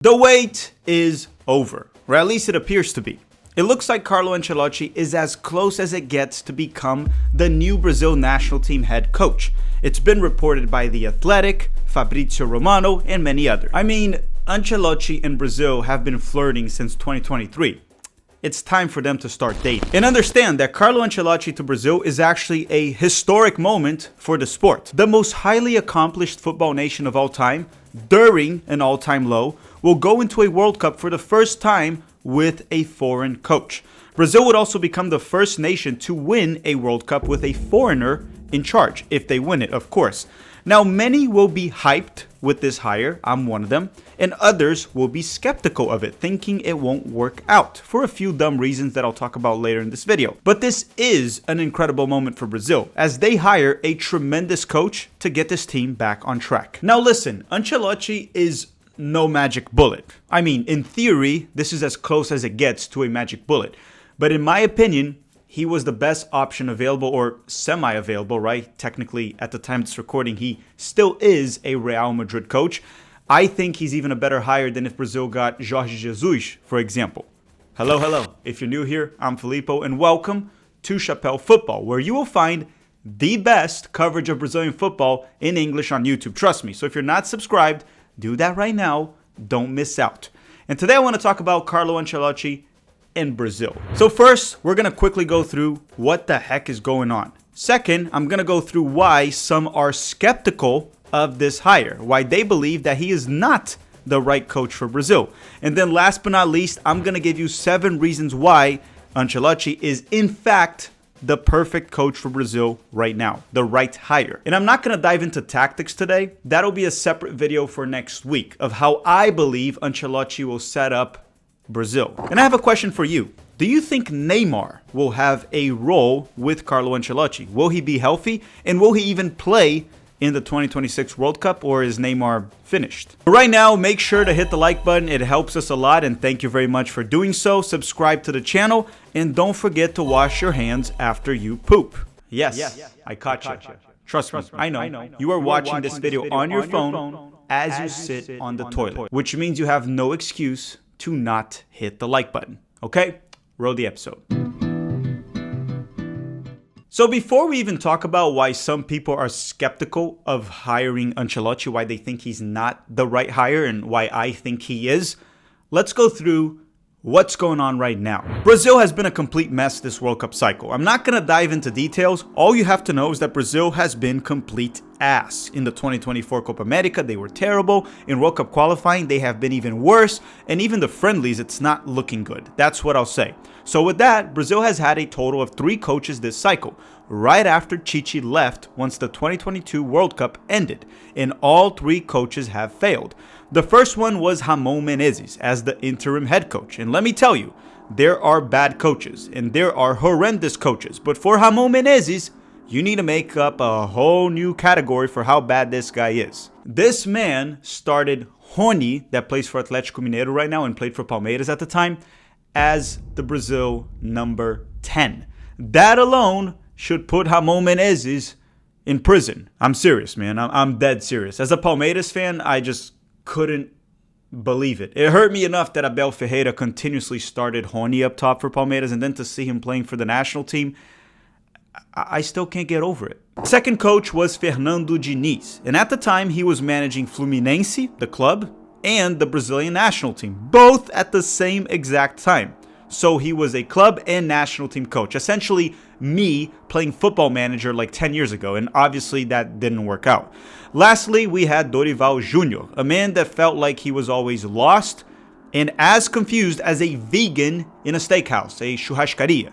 The wait is over, or at least it appears to be. It looks like Carlo Ancelotti is as close as it gets to become the new Brazil national team head coach. It's been reported by The Athletic, Fabrizio Romano, and many others. I mean, Ancelotti and Brazil have been flirting since 2023. It's time for them to start dating. And understand that Carlo Ancelotti to Brazil is actually a historic moment for the sport. The most highly accomplished football nation of all time, during an all-time low, will go into a World Cup for the first time with a foreign coach. Brazil would also become the first nation to win a World Cup with a foreigner in charge, if they win it, of course. Now, many will be hyped with this hire, I'm one of them, and others will be skeptical of it, thinking it won't work out, for a few dumb reasons that I'll talk about later in this video. But this is an incredible moment for Brazil, as they hire a tremendous coach to get this team back on track. Now listen, Ancelotti is no magic bullet. I mean, in theory, this is as close as it gets to a magic bullet. But in my opinion, he was the best option available, or semi-available, right? Technically, at the time of this recording, he still is a Real Madrid coach. I think he's even a better hire than if Brazil got Jorge Jesus, for example. Hello. If you're new here, I'm Filippo, and welcome to Chapéu Football, where you will find the best coverage of Brazilian football in English on YouTube. Trust me. So if you're not subscribed, do that right now. Don't miss out. And today I want to talk about Carlo Ancelotti in Brazil. So first, we're going to quickly go through what the heck is going on. Second, I'm going to go through why some are skeptical of this hire, why they believe that he is not the right coach for Brazil. And then last but not least, I'm going to give you 7 reasons why Ancelotti is in fact the perfect coach for Brazil right now, the right hire. And I'm not going to dive into tactics today. That'll be a separate video for next week of how I believe Ancelotti will set up Brazil. And I have a question for you. Do you think Neymar will have a role with Carlo Ancelotti? Will he be healthy? And will he even play in the 2026 World Cup, or is Neymar finished? But right now, make sure to hit the like button. It helps us a lot, and thank you very much for doing so. Subscribe to the channel, and don't forget to wash your hands after you poop. Yes. I caught you. Trust me, I know. You are watching this video on your phone as you sit on the toilet, which means you have no excuse to not hit the like button. Okay? Roll the episode. So before we even talk about why some people are skeptical of hiring Ancelotti, why they think he's not the right hire and why I think he is, let's go through what's going on right now. Brazil has been a complete mess this World Cup cycle. I'm not going to dive into details. All you have to know is that Brazil has been complete ass. In the 2024 Copa America, they were terrible. In World Cup qualifying, they have been even worse. And even the friendlies, it's not looking good. That's what I'll say. So with that, Brazil has had a total of 3 coaches this cycle, right after Tite left once the 2022 World Cup ended. And all 3 coaches have failed. The first one was Ramon Menezes as the interim head coach. And let me tell you, there are bad coaches and there are horrendous coaches. But for Ramon Menezes, you need to make up a whole new category for how bad this guy is. This man started Rony, that plays for Atlético Mineiro right now and played for Palmeiras at the time, as the Brazil number 10. That alone should put Ramon Menezes in prison. I'm serious, man. I'm dead serious. As a Palmeiras fan, I just couldn't believe it. It hurt me enough that Abel Ferreira continuously started Rony up top for Palmeiras, and then to see him playing for the national team, I still can't get over it. Second coach was Fernando Diniz, and at the time he was managing Fluminense, the club, and the Brazilian national team, both at the same exact time. So he was a club and national team coach, essentially me playing Football Manager like 10 years ago, and obviously that didn't work out. Lastly, we had Dorival Jr., a man that felt like he was always lost and as confused as a vegan in a steakhouse, a churrascaria.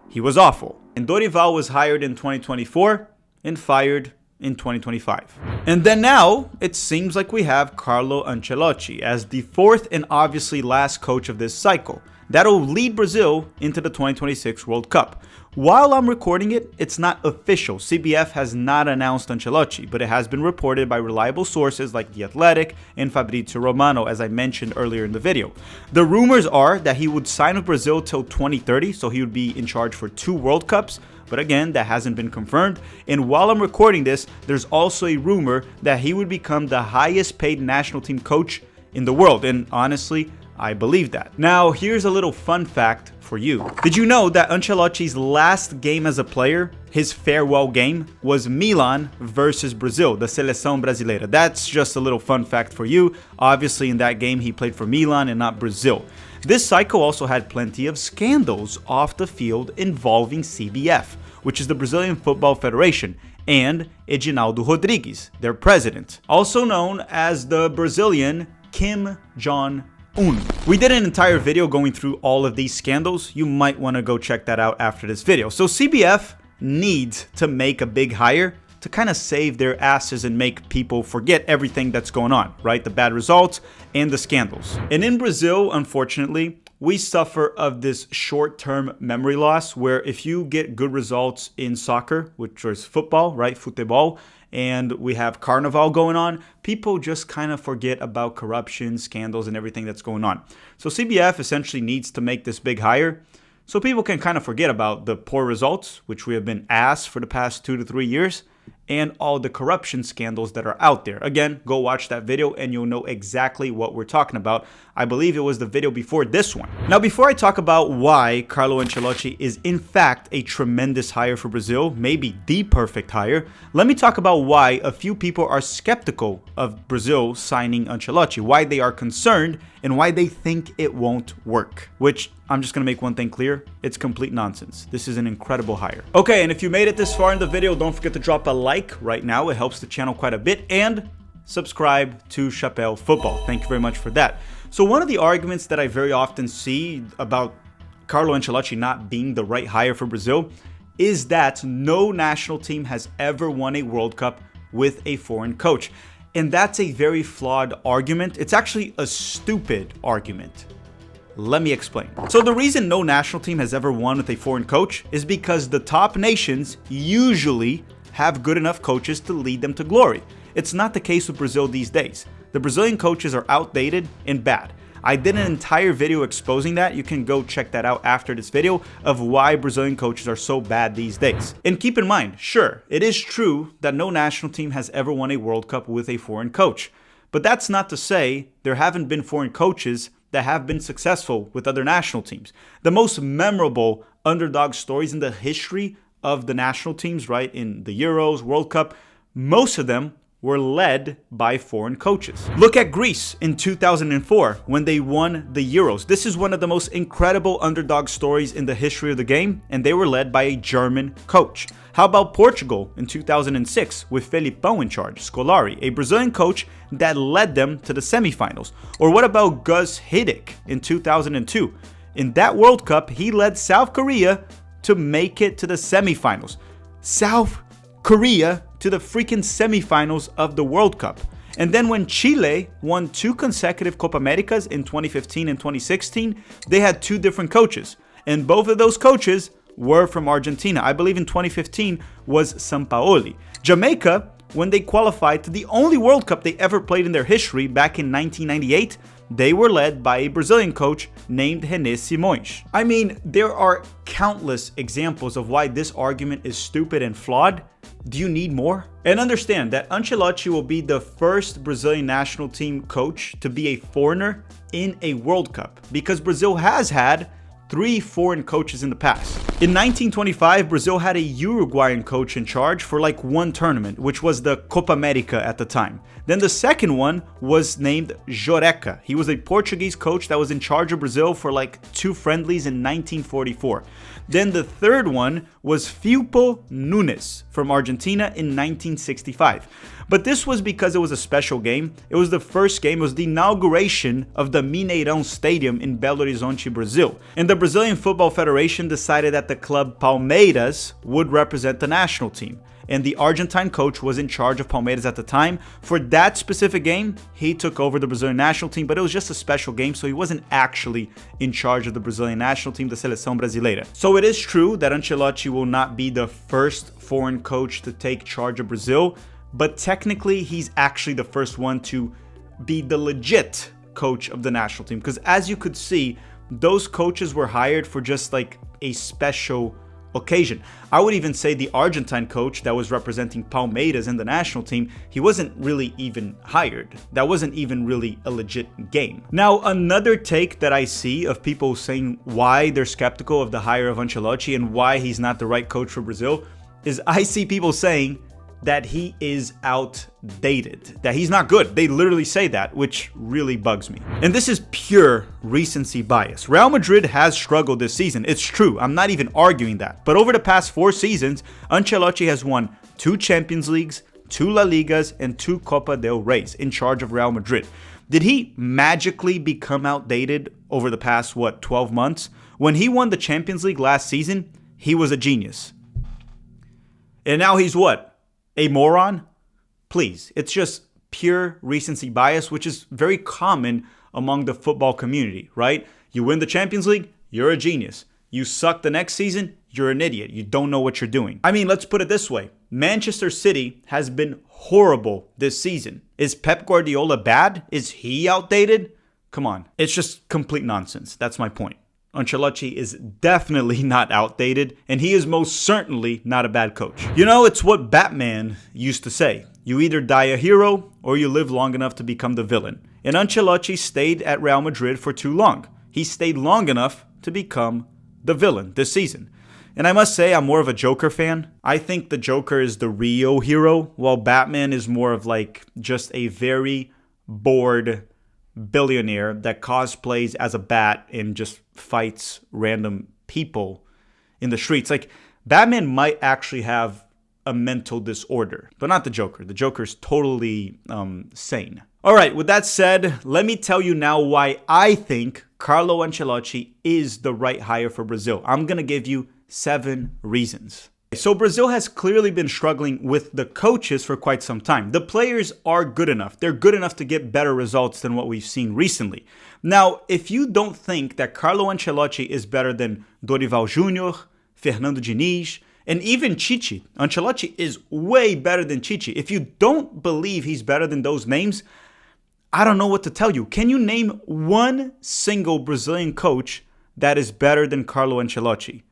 He was awful. And Dorival was hired in 2024 and fired in 2025. And then now, it seems like we have Carlo Ancelotti as the 4th and obviously last coach of this cycle. That'll lead Brazil into the 2026 World Cup. While I'm recording it, it's not official. CBF has not announced Ancelotti, but it has been reported by reliable sources like The Athletic and Fabrizio Romano, as I mentioned earlier in the video. The rumors are that he would sign with Brazil till 2030, so he would be in charge for 2 World Cups. But again, that hasn't been confirmed. And while I'm recording this, there's also a rumor that he would become the highest paid national team coach in the world. And honestly, I believe that. Now, here's a little fun fact for you. Did you know that Ancelotti's last game as a player, his farewell game, was Milan versus Brazil, the Seleção Brasileira? That's just a little fun fact for you. Obviously, in that game, he played for Milan and not Brazil. This cycle also had plenty of scandals off the field involving CBF, which is the Brazilian Football Federation, and Edinaldo Rodrigues, their president, also known as the Brazilian Kim Jong-un. We did an entire video going through all of these scandals. You might want to go check that out after this video. So CBF needs to make a big hire to kind of save their asses and make people forget everything that's going on, right? The bad results and the scandals. And in Brazil, unfortunately, we suffer of this short-term memory loss where if you get good results in soccer, which is football, right? Futebol, and we have Carnival going on, people just kind of forget about corruption, scandals, and everything that's going on. So CBF essentially needs to make this big hire so people can kind of forget about the poor results, which we have been asked for the past 2 to 3 years, and all the corruption scandals that are out there. Again, go watch that video and you'll know exactly what we're talking about. I believe it was the video before this one. Now, before I talk about why Carlo Ancelotti is in fact a tremendous hire for Brazil, maybe the perfect hire, let me talk about why a few people are skeptical of Brazil signing Ancelotti, why they are concerned, and why they think it won't work. Which, I'm just gonna make one thing clear, it's complete nonsense. This is an incredible hire. Okay, and if you made it this far in the video, don't forget to drop a like right now. It helps the channel quite a bit, and subscribe to Chapéu Football. Thank you very much for that. So one of the arguments that I very often see about Carlo Ancelotti not being the right hire for Brazil is that no national team has ever won a World Cup with a foreign coach. And that's a very flawed argument. It's actually a stupid argument. Let me explain. So the reason no national team has ever won with a foreign coach is because the top nations usually have good enough coaches to lead them to glory. It's not the case with Brazil these days. The Brazilian coaches are outdated and bad. I did an entire video exposing that. You can go check that out after this video of why Brazilian coaches are so bad these days. And keep in mind, sure, it is true that no national team has ever won a World Cup with a foreign coach. But that's not to say there haven't been foreign coaches that have been successful with other national teams. The most memorable underdog stories in the history of the national teams, right, in the Euros, World Cup, most of them were led by foreign coaches. Look at Greece in 2004 when they won the Euros. This is one of the most incredible underdog stories in the history of the game, and they were led by a German coach. How about Portugal in 2006 with Felipão in charge, Scolari, a Brazilian coach that led them to the semifinals? Or what about Gus Hiddink in 2002? In that World Cup, he led South Korea to make it to the semifinals. South Korea to the freaking semifinals of the World Cup. And then when Chile won 2 consecutive Copa Americas in 2015 and 2016, they had 2 different coaches. And both of those coaches were from Argentina. I believe in 2015 was Sampaoli. Jamaica, when they qualified to the only World Cup they ever played in their history back in 1998, they were led by a Brazilian coach named René Simões. I mean, there are countless examples of why this argument is stupid and flawed. Do you need more? And understand that Ancelotti will be the first Brazilian national team coach to be a foreigner in a World Cup, because Brazil has had 3 foreign coaches in the past. In 1925, Brazil had a Uruguayan coach in charge for like 1 tournament, which was the Copa America at the time. Then the second one was named Joreca. He was a Portuguese coach that was in charge of Brazil for like 2 friendlies in 1944. Then the third one was Filpo Nunes from Argentina in 1965. But this was because it was a special game. It was the first game, it was the inauguration of the Mineirão Stadium in Belo Horizonte, Brazil. And the Brazilian Football Federation decided that the club Palmeiras would represent the national team. And the Argentine coach was in charge of Palmeiras at the time. For that specific game, he took over the Brazilian national team, but it was just a special game, so he wasn't actually in charge of the Brazilian national team, the Seleção Brasileira. So it is true that Ancelotti will not be the first foreign coach to take charge of Brazil, but technically he's actually the first one to be the legit coach of the national team. Because as you could see, those coaches were hired for just like a special occasion. I would even say the Argentine coach that was representing Palmeiras in the national team, he wasn't really even hired. That wasn't even really a legit game. Now, another take that I see of people saying why they're skeptical of the hire of Ancelotti and why he's not the right coach for Brazil is I see people saying that he is outdated, that he's not good. They literally say that, which really bugs me. And this is pure recency bias. Real Madrid has struggled this season. It's true. I'm not even arguing that. But over the past 4 seasons, Ancelotti has won 2 Champions Leagues, 2 La Ligas, and 2 Copa del Reys in charge of Real Madrid. Did he magically become outdated over the past, 12 months? When he won the Champions League last season, he was a genius. And now he's what? A moron? Please, it's just pure recency bias, which is very common among the football community, right? You win the Champions League, you're a genius. You suck the next season, you're an idiot. You don't know what you're doing. I mean, let's put it this way. Manchester City has been horrible this season. Is Pep Guardiola bad? Is he outdated? Come on. It's just complete nonsense. That's my point. Ancelotti is definitely not outdated, and he is most certainly not a bad coach. You know, it's what Batman used to say. You either die a hero, or you live long enough to become the villain. And Ancelotti stayed at Real Madrid for too long. He stayed long enough to become the villain this season. And I must say, I'm more of a Joker fan. I think the Joker is the real hero, while Batman is more of like just a very bored billionaire that cosplays as a bat and just fights random people in the streets. Like, Batman might actually have a mental disorder, but not the Joker. The Joker's totally sane. All right, with that said, let me tell you now why I think Carlo Ancelotti is the right hire for Brazil. I'm going to give you 7 reasons. So Brazil has clearly been struggling with the coaches for quite some time. The players are good enough. They're good enough to get better results than what we've seen recently. Now, if you don't think that Carlo Ancelotti is better than Dorival Jr., Fernando Diniz, and even Chichi, Ancelotti is way better than Chichi. If you don't believe he's better than those names, I don't know what to tell you. Can you name one single Brazilian coach that is better than Carlo Ancelotti?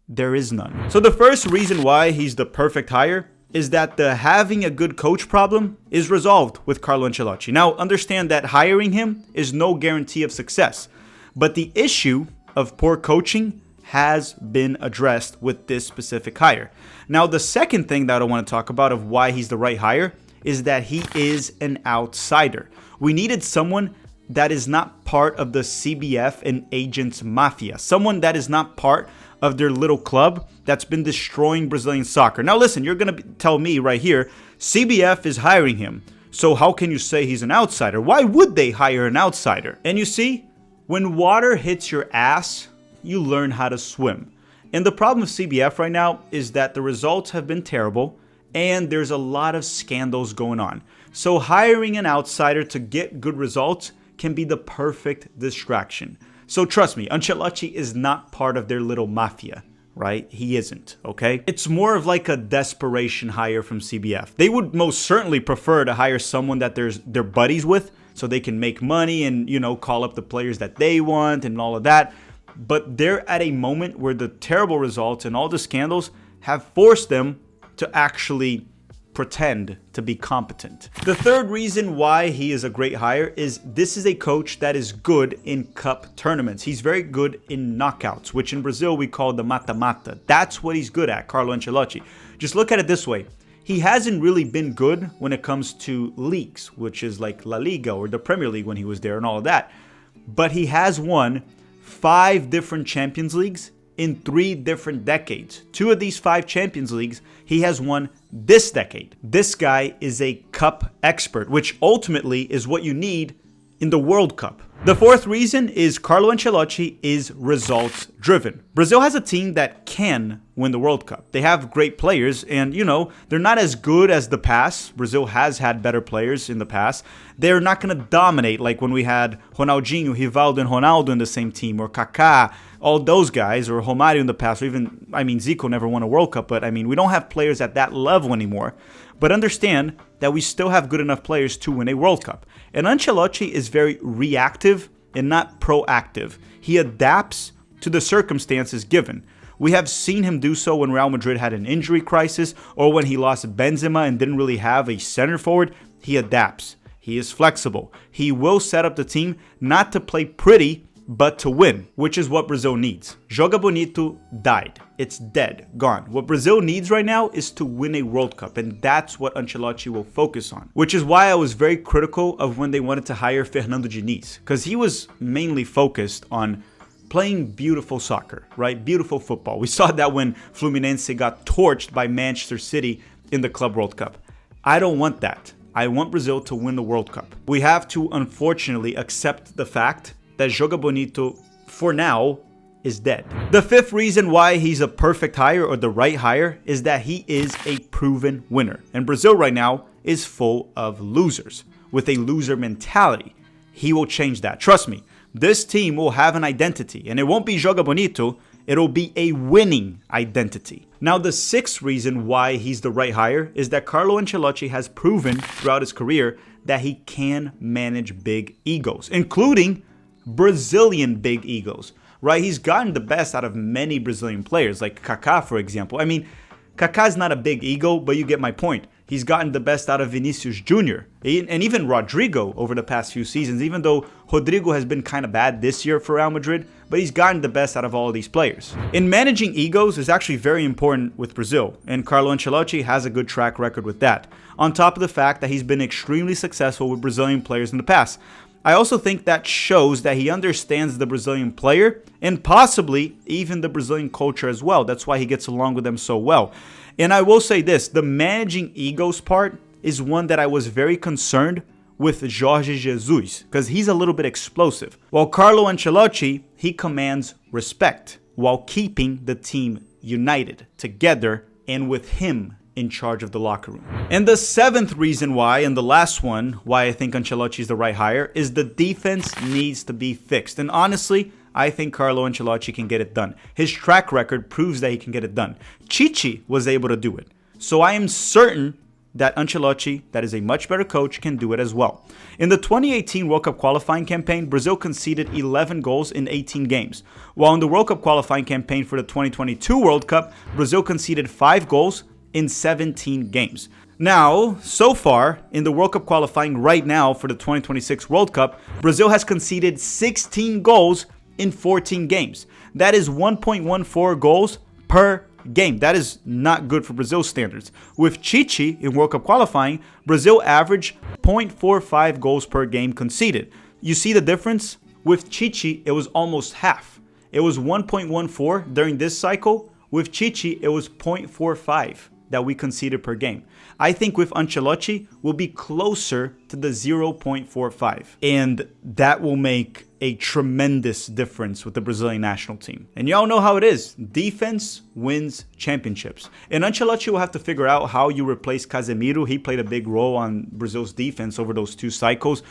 There is none. So the first reason why he's the perfect hire is that the having a good coach problem is resolved with Carlo Ancelotti. Now, understand that hiring him is no guarantee of success, but the issue of poor coaching has been addressed with this specific hire. Now, the second thing that I want to talk about of why he's the right hire is that he is an outsider. We needed someone that is not part of the CBF and agents mafia, someone that is not part of their little club that's been destroying Brazilian soccer. Now listen, you're going to tell me right here, CBF is hiring him. So how can you say he's an outsider? Why would they hire an outsider? And you see, when water hits your ass, you learn how to swim. And the problem with CBF right now is that the results have been terrible and there's a lot of scandals going on. So hiring an outsider to get good results can be the perfect distraction. So trust me, Ancelotti is not part of their little mafia, right? He isn't, okay? It's more of like a desperation hire from CBF. They would most certainly prefer to hire someone that they're buddies with so they can make money and, you know, call up the players that they want and all of that. But they're at a moment where the terrible results and all the scandals have forced them to actually pretend to be competent. The third reason why he is a great hire is this is a coach that is good in cup tournaments. He's very good in knockouts, which in Brazil we call the mata-mata. That's what he's good at, Carlo Ancelotti. Just look at it this way. He hasn't really been good when it comes to leagues, which is like La Liga or the Premier League when he was there and all of that. But he has won 5 different Champions Leagues in 3 different decades. 2 of these 5 Champions Leagues he has won this decade. This guy is a cup expert, which ultimately is what you need in the World Cup. The fourth reason is Carlo Ancelotti is results driven. Brazil has a team that can win the World Cup. They have great players and, you know, they're not as good as the past. Brazil has had better players in the past. They're not going to dominate like when we had Ronaldinho, Rivaldo, and Ronaldo in the same team, or Kaká, all those guys, or Romário in the past, or even, Zico never won a World Cup, but we don't have players at that level anymore. But understand that we still have good enough players to win a World Cup. And Ancelotti is very reactive and not proactive. He adapts to the circumstances given. We have seen him do so when Real Madrid had an injury crisis or when he lost Benzema and didn't really have a center forward. He adapts. He is flexible. He will set up the team not to play pretty, but to win, which is what Brazil needs. Joga Bonito died. It's dead, gone. What Brazil needs right now is to win a World Cup, and that's what Ancelotti will focus on. Which is why I was very critical of when they wanted to hire Fernando Diniz, because he was mainly focused on playing beautiful soccer, right? Beautiful football. We saw that when Fluminense got torched by Manchester City in the Club World Cup. I don't want that. I want Brazil to win the World Cup. We have to, unfortunately, accept the fact that Joga Bonito, for now, is dead. The fifth reason why he's a perfect hire or the right hire is that he is a proven winner. And Brazil right now is full of losers with a loser mentality. He will change that. Trust me, this team will have an identity, and it won't be Joga Bonito, it'll be a winning identity. Now, the sixth reason why he's the right hire is that Carlo Ancelotti has proven throughout his career that he can manage big egos, including Brazilian big egos, right? He's gotten the best out of many Brazilian players, like Kaká, for example. I mean, Kaká's not a big ego, but you get my point. He's gotten the best out of Vinicius Jr. and even Rodrigo over the past few seasons, even though Rodrigo has been kind of bad this year for Real Madrid, but he's gotten the best out of all of these players. In managing egos is actually very important with Brazil, and Carlo Ancelotti has a good track record with that, on top of the fact that he's been extremely successful with Brazilian players in the past. I also think that shows that he understands the Brazilian player and possibly even the Brazilian culture as well. That's why he gets along with them so well. And I will say this, the managing egos part is one that I was very concerned with Jorge Jesus, because he's a little bit explosive. While Carlo Ancelotti, he commands respect while keeping the team united, together, and with him in charge of the locker room. And the seventh reason why, and the last one, why I think Ancelotti is the right hire, is the defense needs to be fixed. And honestly, I think Carlo Ancelotti can get it done. His track record proves that he can get it done. Chichi was able to do it. So I am certain that Ancelotti, that is a much better coach, can do it as well. In the 2018 World Cup qualifying campaign, Brazil conceded 11 goals in 18 games. While in the World Cup qualifying campaign for the 2022 World Cup, Brazil conceded 5 goals in 17 games. Now, so far, in the World Cup qualifying right now for the 2026 World Cup, Brazil has conceded 16 goals in 14 games. That is 1.14 goals per game. That is not good for Brazil standards. With Chichi in World Cup qualifying, Brazil averaged 0.45 goals per game conceded. You see the difference? With Chichi, it was almost half. It was 1.14 during this cycle. With Chichi, it was 0.45 that we conceded per game. I think with Ancelotti, we'll be closer to the 0.45. And that will make a tremendous difference with the Brazilian national team. And y'all know how it is. Defense wins championships. And Ancelotti will have to figure out how you replace Casemiro. He played a big role on Brazil's defense over those 2 cycles.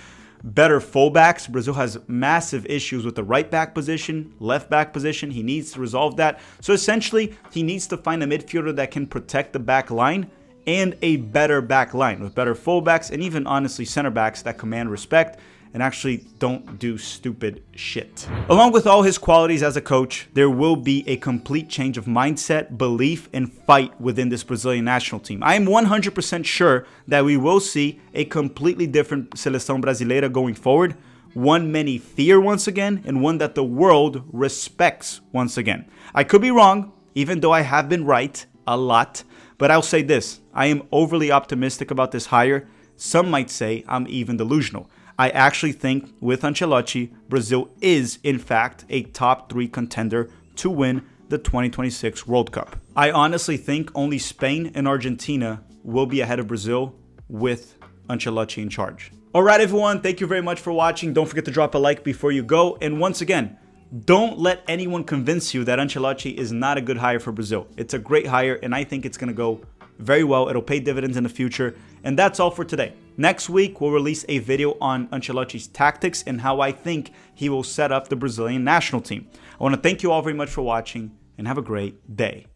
Better fullbacks. Brazil has massive issues with the right back position, left back position. He needs to resolve that. So essentially, he needs to find a midfielder that can protect the back line and a better back line with better fullbacks and even honestly center backs that command respect and actually don't do stupid shit. Along with all his qualities as a coach, there will be a complete change of mindset, belief, and fight within this Brazilian national team. I am 100% sure that we will see a completely different Seleção Brasileira going forward, one many fear once again, and one that the world respects once again. I could be wrong, even though I have been right a lot, but I'll say this, I am overly optimistic about this hire. Some might say I'm even delusional. I actually think with Ancelotti, Brazil is, in fact, a top 3 contender to win the 2026 World Cup. I honestly think only Spain and Argentina will be ahead of Brazil with Ancelotti in charge. All right, everyone, thank you very much for watching. Don't forget to drop a like before you go. And once again, don't let anyone convince you that Ancelotti is not a good hire for Brazil. It's a great hire, and I think it's going to go very well. It'll pay dividends in the future. And that's all for today. Next week, we'll release a video on Ancelotti's tactics and how I think he will set up the Brazilian national team. I want to thank you all very much for watching and have a great day.